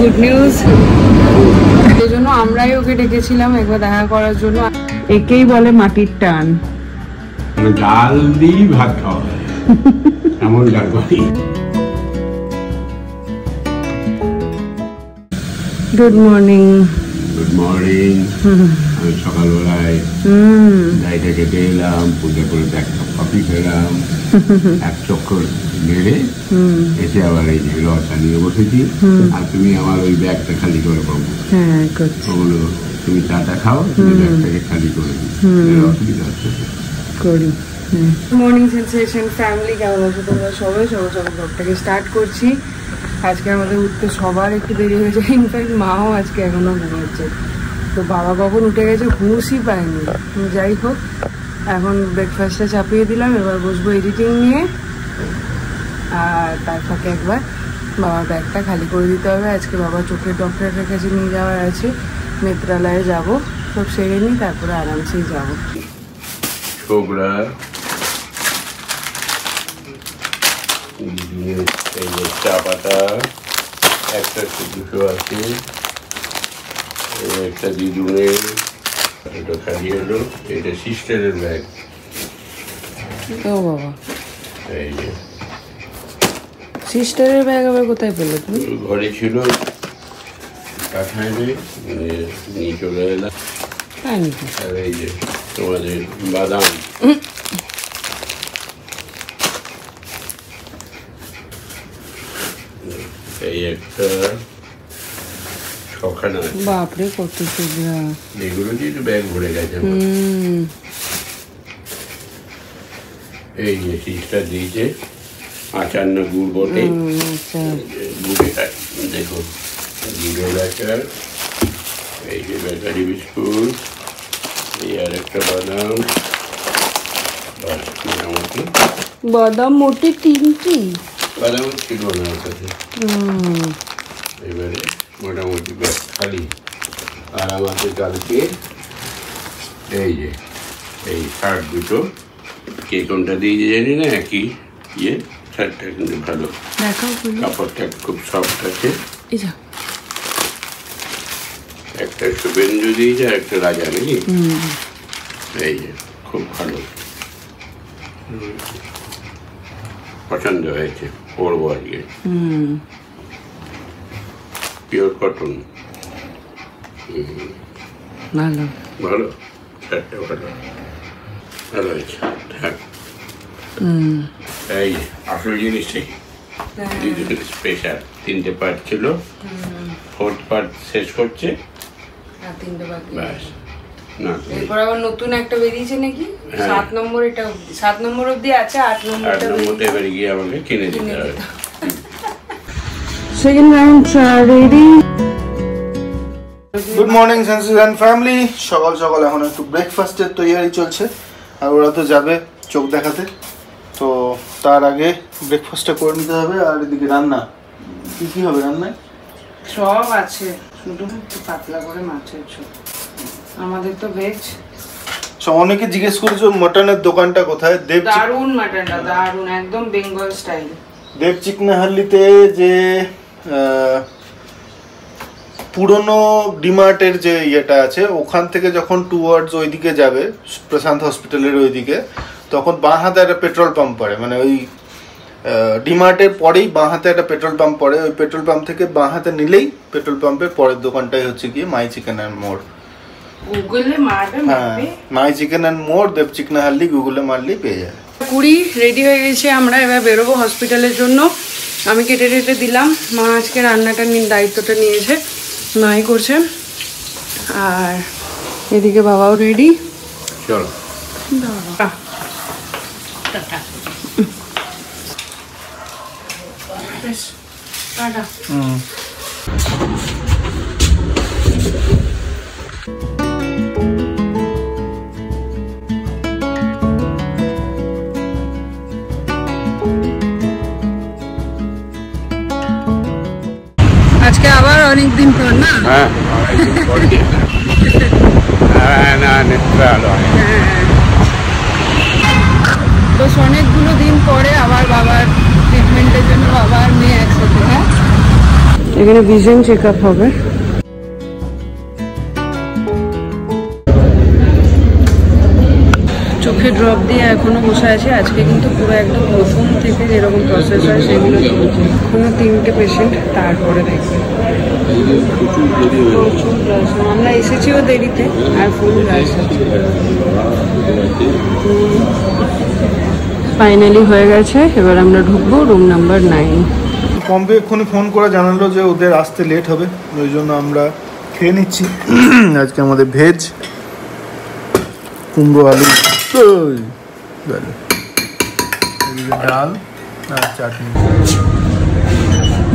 Good news. এই জন্য আমরাই ওকে ডেকেছিলাম একবার দেখা করার জন্য। একেই বলে মাটির টান, ডাল দিয়ে ভাত খাওয়া এমন ডাল করি। Good morning. Good morning. আমি সকালবেলায় গাড়িটা কেটে এলাম, পূজা করে এক কাপ কফি খেলাম, এক চক্কর মেরে এসে আবার এই যে রসা নিয়ে বসেছি। আর তুমি আমার ওই ব্যাগটা খালি করে পাবো। ওগুলো তুমি চাটা খাও, তুমি ব্যাগটাকে খালি করে দিও, অসুবিধা হচ্ছে করি। মর্নিং সেন্সেশন ফ্যামিলি, কেমন আছো তোমরা সবাই? সবাই ব্লগটাকে স্টার্ট করছি। আজকে আমাদের উঠতে সবার একটু দেরি হয়ে যায়, ইনফ্যাক্ট মাও আজকে এখনো ঘুমাচ্ছে। তো বাবা কখন উঠে গেছে হুঁশই পায়নি। যাই হোক, এখন ব্রেকফাস্টটা চাপিয়ে দিলাম, এবার বসবো এডিটিং নিয়ে। আর তার ফাঁকে একবার বাবার ব্যাগটা খালি করে দিতে হবে। আজকে বাবা চোখের ডক্টরের কাছে নিয়ে যাওয়ার আছে, নেত্রালয়ে যাব। সব সেরে নিই, তারপরে আরামসেই যাবো। চা পাতা একটা 280, একটা দিদুনের, এটা খালি হলো। এটা সিস্টারের ব্যাগ। ও বাবা, এই যে সিস্টারের ব্যাগ আবার কোথায় পেলে তুমি? ঘরে ছিল, কাঠায় নিয়ে চলে এলাম। তাই নাকি? আর এই যে তোমাদের বাদাম, এই একটা ছখানা। বাপরে কত সুবিধা! এগুলো দিয়ে তো ব্যাগ ভরে গেছে। এই যে সিস্টার দিয়েছে আচার না গুড় বটে, গুড়ে দেখো গুড়ের আচার। এই যে বেকারি বিস্কুট, এই আর একটা বাদাম, মোটামুটি বাদাম মোটে 3টি বাদাম ছিল ওনার কাছে। এবারে মোটামুটি ব্যাগ খালি। আর আমাদের কালকে এই যে এই শার্ট দুটো, কে কোনটা দিয়ে জানি না, একই ইয়ে। শার্টটা কিন্তু ভালো, কাপড়টা খুব সফট আছে। একটা শুভেন্দু দিয়েছে আর একটা রাজা নাকি। এই যে খুব ভালো, পছন্দ হয়েছে, পরবো আজকে। পিওর কটন, ভালো ভালো, শার্টটা ভালো, ভালো হয়েছে। হ্যাঁ, এই আসল জিনিসটাই দিদুনের স্পেশাল। 3টে পার্ট ছিল, 4th পার্ট শেষ করছে, ব্যাস। না, এরপর আবার নতুন একটা বেরিয়েছে নাকি 7 নম্বর, এটা 7 নম্বর অবধি আছে, 8 নম্বরটা এবারে গিয়ে আমাকে কিনে দিতে হবে। Second round ready. Good morning sensation family. সকাল সকাল এখন একটু ব্রেকফাস্টের তৈরি চলছে, আর ওরা তো যাবে চোখ দেখাতে, তো তার আগে ব্রেকফাস্টটা করে নিতে হবে। আর এদিকে রান্না কি কি হবে? রান্নায় সব আছে, শুধু একটু পাতলা করে মাছের ঝোল। আমাদের তো ভেজ। অনেকে জিজ্ঞেস করেছো মটনের দোকানটা কোথায়? দারুন মাটনটা, দারুন, একদম বেঙ্গল স্টাইল। দেব চিকনাহাল্লিতে যে পুরনো ডিমার্টের যে ইয়েটা আছে, ওখান থেকে যখন টুয়ার্ডস ওইদিকে যাবে, প্রশান্ত হসপিটালের ওইদিকে, তখন বাঁ হাতে একটা পেট্রোল পাম্প পড়ে। মানে ওই ডিমার্টের পরেই বাঁ হাতে একটা পেট্রোল পাম্প পড়ে। ওই পেট্রোল পাম্প থেকে বাঁ হাতে নিলেই পেট্রোল পাম্পের পরের দোকানটাই হচ্ছে গিয়ে মাই চিকেন অ্যান্ড মোর। গুগলে মারবে, মাই চিকেন অ্যান্ড মোর দেব চিকনাহাল্লি গুগলে মারলেই পেয়ে যাবে। কুড়ি রেডি হয়ে গেছে, আমরা এবার বেরোবো হসপিটালের জন্য। আমি কেটে টেটে দিলাম, মা আজকে রান্নাটা দায়িত্বটা নিয়েছে, মাই করছে। আর এদিকে বাবাও রেডি। চলো টাটা। আজকে আবার অনেকদিন পর না? হ্যাঁ, বেশ অনেকগুলো দিন পরে আবার বাবার ট্রিটমেন্টের জন্য বাবা আর মেয়ে একসাথে। হ্যাঁ, এখানে ভিশন চেক আপ হবে। চোখে ড্রপ দিয়ে এখনো বসে আছে। আজকে কিন্তু পুরো একদম প্রথম থেকে যেরকম প্রসেস হয় সেগুলো চলছে। এখনো 3টে পেশেন্ট, তারপরে দেখবে। প্রচুর রাশ, আমরা এসেছিও দেরিতে আর ফুল রাশ আছে। ফাইনালি হয়ে গেছে, এবার আমরা ঢুকবো রুম নাম্বার 9। পম্পে এক্ষুনি ফোন করে জানালো যে ওদের আসতে লেট হবে, ওই জন্য আমরা খেয়ে নিচ্ছি। আজকে আমাদের ভেজ কুমড়ো আলু, ডাল আর চাটনি।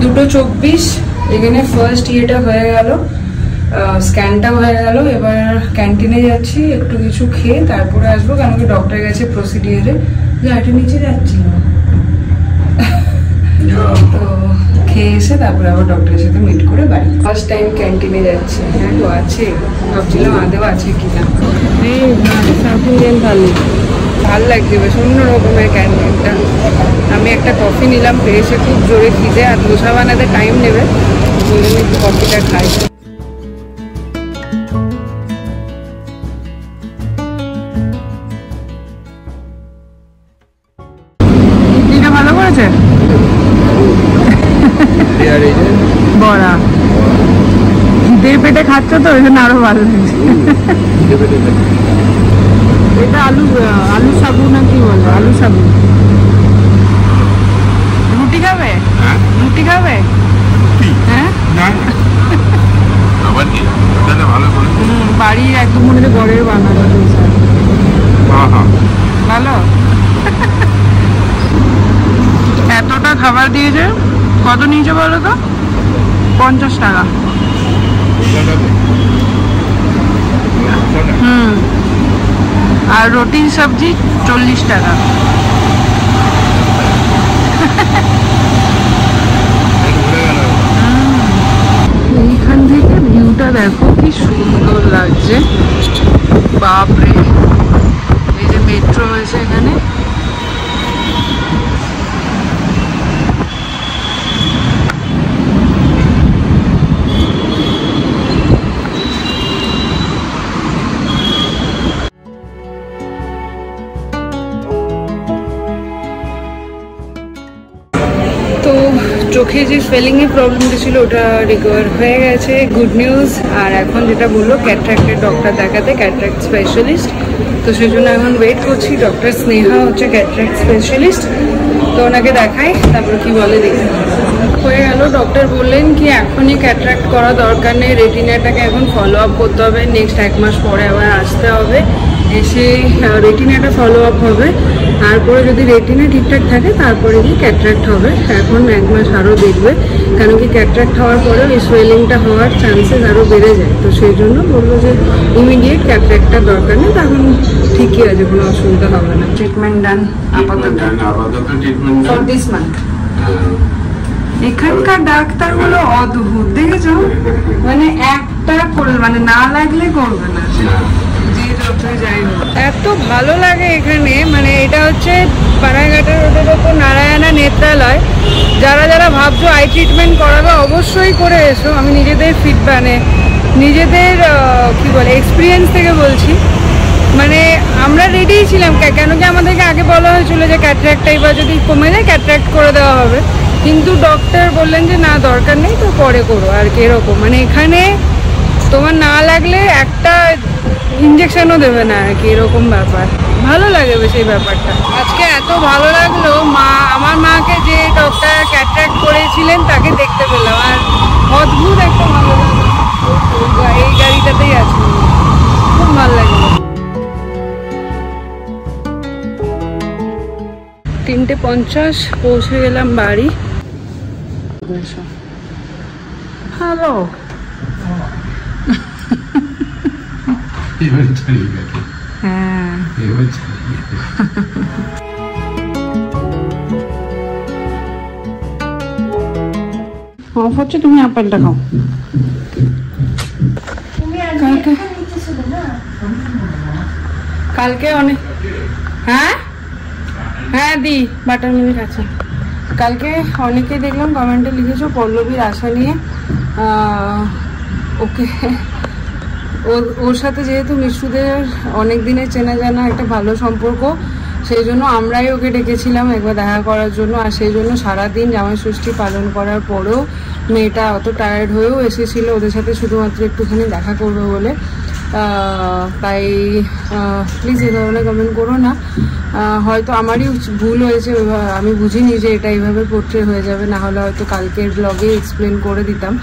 2:24 এখানে ফার্স্ট ইয়েটা হয়ে গেল, স্ক্যানটা হয়ে গেল। এবার ক্যান্টিনে যাচ্ছি, একটু কিছু খেয়ে তারপরে আসবো, কেন কি ডক্টর গেছে প্রসিডিওরে। লাইটের নিচে যাচ্ছি না, তো খেয়ে এসে তারপরে আবার ডক্টরের সাথে মিট করে বাড়ি। ফার্স্ট টাইম ক্যান্টিনে যাচ্ছি। হ্যাঁ তো আছে, ভাবছিলাম আদেও আছে কিনা। সাউথ ইন্ডিয়ান থালি ভাল লাগছে, বেশ অন্য রকমের ক্যান্টিনটা। আমি একটা কফি নিলাম, পেয়েছে খুব জোরে খিদে, আর ধোসা বানাতে টাইম নেবে, ওই জন্য একটু কফিটা খাই। ইডলিটা ভালো করেছে, বড়া খিদের পেটে খাচ্ছ তো ওই জন্য আরো ভালো লাগছে। এটা আলু সাবু না কি বলবো, আলু সাবু। রুটি খাবে? রুটি খাবে? হ্যাঁ, বাড়ির একদম মনে হচ্ছে ঘরের বানানো। ভালো। এতটা খাবার দিয়েছে, কত নিয়েছে বলো তো? 50 টাকা। আর রুটি সবজি 40 টাকা। এইখান থেকে ভিউটা দেখো কি সুন্দর লাগছে, বাপরে। এই যে মেট্রো হয়েছে এখানে, চোখে যে স্পেলিংয়ের প্রবলেমটা ছিল ওটা রিকভার হয়ে গেছে, গুড নিউজ। আর এখন যেটা বললো ক্যাট্রাক্টের ডক্টর দেখাতে, ক্যাট্রাক্ট স্পেশালিস্ট, তো সেই জন্য এখন ওয়েট করছি। ডক্টর স্নেহা হচ্ছে ক্যাট্রাক্ট স্পেশালিস্ট, তো ওনাকে দেখাই, তারপর কি বলে দেখি। হয়ে গেল, ডক্টর বললেন কি এখনই ক্যাট্রাক্ট করা দরকার নেই, রেটিনাটাকে এখন ফলো আপ করতে হবে, নেক্সট 1 মাস পরে আবার আসতে হবে, এসে রেটিনাটা ফলো আপ হবে, তারপরে যদি রেটিনা ঠিকঠাক থাকে তারপরে গিয়ে ক্যাট্রাক্ট হবে। এখন 1 মাস আরও দেখবে, কেন কি ক্যাট্রাক্ট হওয়ার পরেও এই সোয়েলিংটা হওয়ার চান্সেস আরও বেড়ে যায়, তো সেই জন্য বলবো যে ইমিডিয়েট ক্যাট্রাক্টটার দরকার নেই, তখন ঠিকই আছে, কোনো অসুবিধা হবে না। ট্রিটমেন্ট ডান আপাতত ফর দিস মান্থ। এখানকার ডাক্তারগুলো অদ্ভুত, দেখেছো? মানে একটা করবে, মানে না লাগলে করবে না, এত ভালো লাগে এখানে। মানে এটা হচ্ছে পাড়াঘাটের রোডের ওপর নারায়ণা নেত্রালয়। যারা যারা ভাবছো আই ট্রিটমেন্ট করাবে, অবশ্যই করে এসো। আমি নিজেদের নিজেদের কি বলে এক্সপিরিয়েন্স থেকে বলছি। মানে আমরা রেডিই ছিলাম, কেন কি আমাদেরকে আগে বলা হয়েছিল যে ক্যাট্রাক্ট এবার যদি কমে যায় ক্যাট্রাক্ট করে দেওয়া হবে, কিন্তু ডক্টর বললেন যে না দরকার নেই, তো পরে করো আর কি, এরকম। মানে এখানে তোমার না লাগলে একটা ইঞ্জেকশনও দেবে না আর কি, এরকম ব্যাপার। ভালো লাগে বেশ এই ব্যাপারটা। আজকে এত ভালো লাগলো, আমার মাকে যে ডক্টর ক্যাট্রাক্ট করেছিলেন তাকে দেখতে পেলাম, আর অদ্ভুত একটা ভালো লাগলো। এই গাড়িটাতেই আছে, খুব ভালো লাগলো। 3:50 পৌঁছে গেলাম বাড়ি। হ্যালো, হ্যাঁ অফ হচ্ছে, তুমি আপেলটা খাও। কালকে অনেক, হ্যাঁ হ্যাঁ দি বাটার মিল্ক আছে। কালকে অনেকে দেখলাম কমেন্টে লিখেছো পল্লবীর আশা নিয়ে, ওকে ওর সাথে যেহেতু মিশুদের অনেক দিনের চেনা জানা একটা ভালো সম্পর্ক, সেই জন্য আমরাই ওকে ডেকেছিলাম একবার দেখা করার জন্য। আর সেই জন্য সারাদিন জামাই ষষ্ঠী পালন করার পরেও মেয়েটা অত টায়ার্ড হয়েও এসেছিলো ওদের সাথে শুধুমাত্র একটুখানি দেখা করবে বলে। তাই প্লিজ এই ধরনের কমেন্ট করো না, হয়তো আমারই ভুল হয়েছে, আমি বুঝিনি যে এটা এইভাবে পোর্ট্রে হয়ে যাবে, না হলে হয়তো কালকের ব্লগে এক্সপ্লেন করে দিতাম।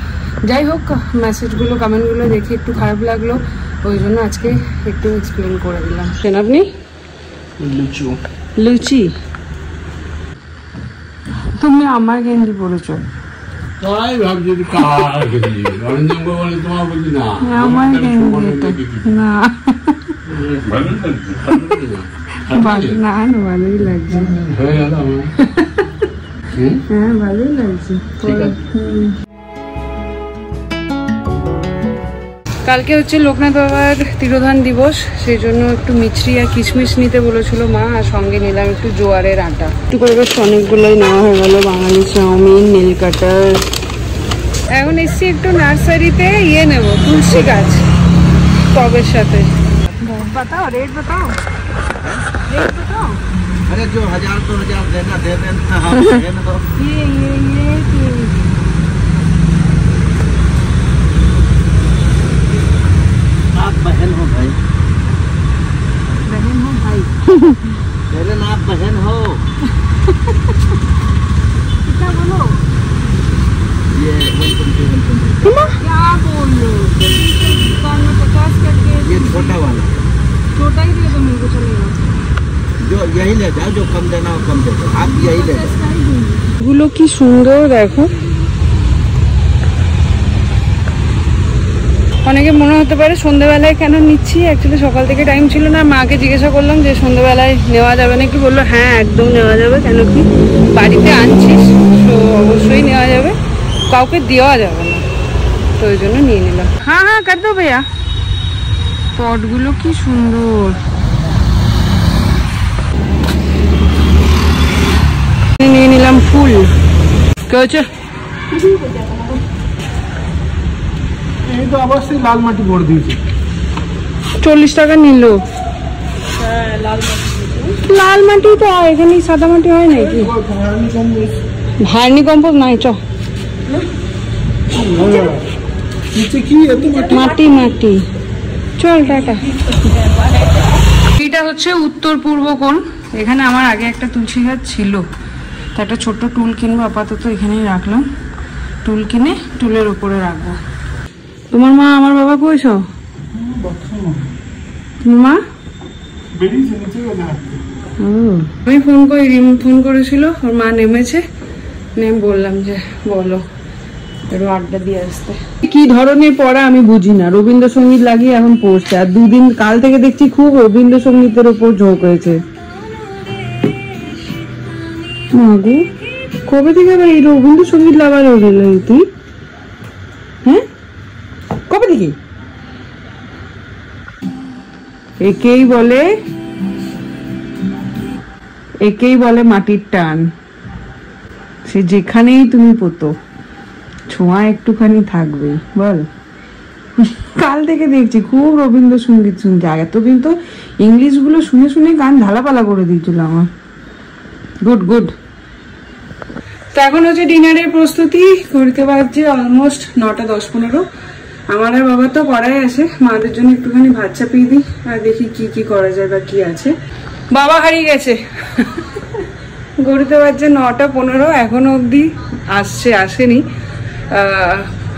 যাই হোক, মেসেজগুলো কমেন্টগুলো দেখে একটু খারাপ লাগলো, ওই জন্য আজকে একটু এক্সপ্লেন করে দিলাম। কেন আপনি লুচি তুমি আমার গেঞ্জি পরেছো? তাই ভাবছি আমার গেঞ্জি না, না ভালোই লাগছে। হ্যাঁ ভালোই লাগছে। কালকে হচ্ছে লোকনাথ বাবার তিরোধান দিবস, সেই জন্য একটু মিছরি আর কিশমিশ নিতে বলেছিল মা, আর সঙ্গে নিলাম একটু জোয়ারের আটা। একটু করে বেশ অনেকগুলোই নেওয়া হয়ে গেল, বাঙালি চাউমিন, নীল কাটার। এখন এসছি একটু নার্সারিতে, নেব তুলসী গাছ টবের সাথে। बताओ रेट, बताओ रेट बताओ। अरे जो 1000 तो 1000 देना दे देना। ये आप बहन हो भाई, बहन हो भाई। पहले ना आप बहन हो। कितना बोलो? ये 120 क्या बोल रहे हो? दुकान में 50 करके। ये छोटा वाला, छोटा ही दे दो मेरे को, चलेगा। जो यही ले जाओ, जो कम देना हो कम दे दो, आप यही ले जाओ। এগুলো কি সুন্দর দেখো। অনেকে মনে হতে পারে সন্ধ্যেবেলায় কেন নিচ্ছি, অ্যাকচুয়ালি সকাল থেকে টাইম ছিল না। মাকে জিজ্ঞাসা করলাম যে সন্ধ্যেবেলায় নেওয়া যাবে নাকি, বললো হ্যাঁ একদম নেওয়া যাবে, কেন কি বাড়িতে আনছিস তো অবশ্যই নেওয়া যাবে, কাউকে দেওয়া যাবে না, তো ওই জন্য নিয়ে নিলাম। হ্যাঁ হ্যাঁ কাট দাও ভাইয়া। পটগুলো কি সুন্দর। নিয়ে নিলাম ফুল। কে হচ্ছে? এই তো অবশ্যই লাল মাটি ভরে দিয়েছে। 40 টাকা নিল। লাল মাটি তো এখানে সাদা মাটি হয় নাকি? ভার্নি কম্পোস্ট নাই, চ মাটি মাটি চল টাটা। এটা হচ্ছে উত্তর পূর্ব কোণ। এখানে আমার আগে একটা তুলসী গাছ ছিল, তো একটা ছোট্ট টুল কিনবো, আপাতত এখানেই রাখলাম। টুল কিনে টুলের উপরে রাখবো। তোমার মা আমার বাবা কইছ? তোমার মা আমি ফোন করি, রিম ফোন করেছিল, ওর মা নেমেছে, নেমে বললাম যে বলো একটু আড্ডা দিয়ে আসতে। কি ধরনের পড়া আমি বুঝি না, রবীন্দ্রসঙ্গীত লাগিয়ে এখন পড়ছে, আর দুদিন কাল থেকে দেখছি খুব রবীন্দ্রসঙ্গীতের উপর ঝোঁক হয়েছে। মাগু কবে থেকে আবার এই রবীন্দ্রসঙ্গীত লাগার হয়ে গেল তুই? হ্যাঁ কবে থেকে? একেই বলে মাটির টান, সে যেখানেই তুমি পোতো ছোঁয়া একটুখানি থাকবে বল। কাল থেকে দেখছি খুব রবীন্দ্রসঙ্গীত শুনছে, এতদিন তো ইংলিশ গুলো শুনে শুনে কান ঝালাপালা করে দিয়েছিল আমার। Good good. তো এখন হচ্ছে ডিনারের প্রস্তুতি করতে পারছি, অলমোস্ট 9টা 10-15। আমার আর বাবা তো করাই আছে, মাদের জন্য একটুখানি ভাত চাপিয়ে দিই, আর দেখি কি কি করা যায় বা কি আছে। বাবা হারিয়ে গেছে, ঘুরতে পারছে 9টা 15, এখনো অব্দি আসেনি।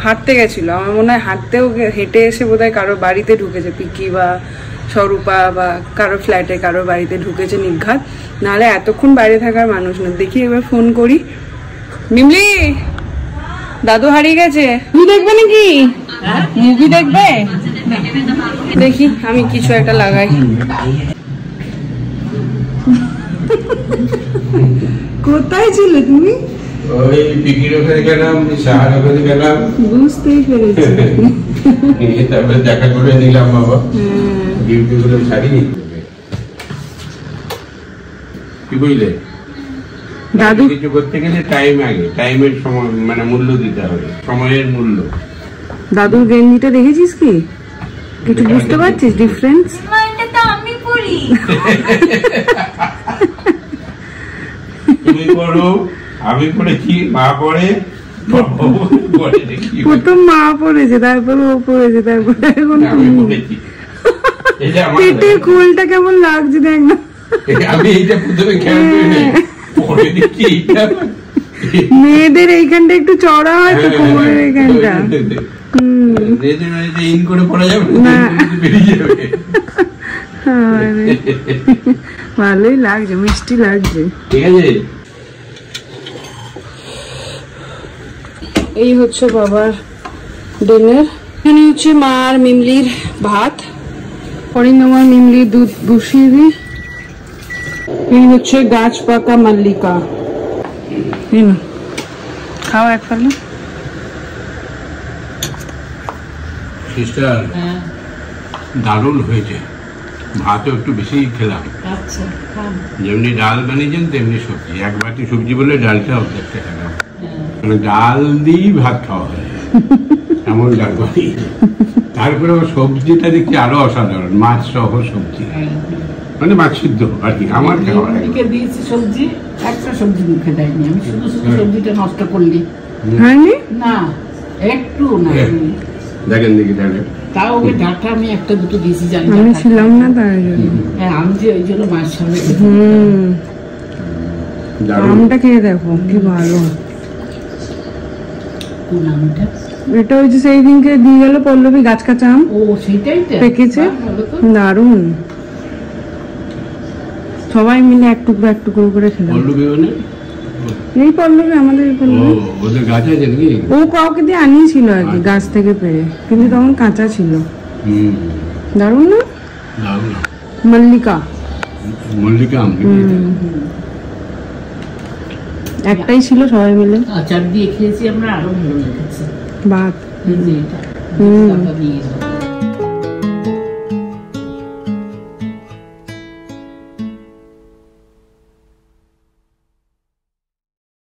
হাঁটতে গেছিল, আমার মনে হয় হাঁটতেও হেঁটে এসে বোধহয় কারো বাড়িতে ঢুকেছে, পিকি বা স্বরূপা বা কারো ফ্ল্যাটে কারো বাড়িতে ঢুকেছে নিঘাত, নাহলে এতক্ষণ বাইরে থাকার মানুষ না। দেখি এবার ফোন করি। মিমলি দাদু হারিয়ে গেছে, মুভি দেখবে নাকি? মুভি দেখবে? দেখি আমি কিছু একটা লাগাই। কোথায় ছিলে তুমি? ওই পিকির ওখানে গেলাম, শাহার ওখানে গেলাম, বুঝতেই পেরেছি। তারপরে দেখা করে নিলাম বাবা, ডিউটি করে ছাড়ি। কি বুঝলে? দাদু কিছু করতে গেলে টাইম আগে, টাইমের সময় মানে মূল্য দিতে হবে, সময়ের মূল্য। দাদুর গেঞ্জিটা দেখেছিস কি? কিছু বুঝতে পারছিস ডিফারেন্স? তুমি পড়ো, আমি পড়েছি, মা পড়ে, প্রথম মা পড়েছে, তারপর ও পড়েছে, তারপরে এখন আমি পড়েছি। পেটের খোলটা কেমন লাগছে দেখ না। আমি এইটা প্রথমে খেয়াল করি নাই, পরে দেখছি মেয়েদের এইখানটা একটু চড়া হয় তো, কোমরের এইখানটা। ইন করে পড়া যাবে না, বেরিয়ে যাবে। ভালোই লাগছে, মিষ্টি লাগছে। ঠিক আছে, এই হচ্ছে বাবার ডিনার। এখানে হচ্ছে মা আর মিমলির ভাত, পরিণামার মিমলির দুধ বসিয়ে দিই। এই হচ্ছে গাছ পাকা মাল্লিকা, খাও এক ফেলে। সিস্টার দারুণ হয়েছে, ভাতও একটু বেশি খেলাম। যেমনি ডাল বানিয়েছেন তেমনি সবজি, এক বাটি সবজি বলে ডালটা অর্ধেকটা খেলাম, মানে ডাল দিয়েই ভাত খাওয়া হয়, এমন ডাল বানিয়েছে। তারপরে সবজিটা দেখছি আরো অসাধারণ, মাছ সহ সবজি, মানে মাছ সিদ্ধ আর কি। আমার খাওয়া দিয়েছি সবজি, একটা সবজি মুখে দেয়নি, আমি শুধু শুধু সবজিটা নষ্ট করলি না, একটু না। দেখেন দেখি তাহলে, তাও ওকে ডাটা আমি একটা দুটো দিয়েছি, জানি আমি ছিলাম না তাই জন্য। হ্যাঁ, আমি যে ওই জন্য মাছ সামনে। আমটা খেয়ে দেখো কি ভালো। কোন আমটা? এটা ওই যে সেই দিনকে দিয়ে গেল পল্লবী, গাছ কাঁচা আম। ও সেটাই পেকেছে, দারুন। সবাই মিলে এক টুকরো এক টুকরো করে খেলাম। এই পল্লবী, আমাদের ওদের গাছ আছে নাকি? ও কাউকে দিয়ে আনিয়েছিল আর কি, গাছ থেকে পেরে, কিন্তু তখন কাঁচা ছিল। দারুন না? মল্লিকা, মল্লিকা আম একটাই ছিল, সবাই মিলে আচার দিয়ে খেয়েছি আমরা, আরো ভালো লেগেছে। ভাত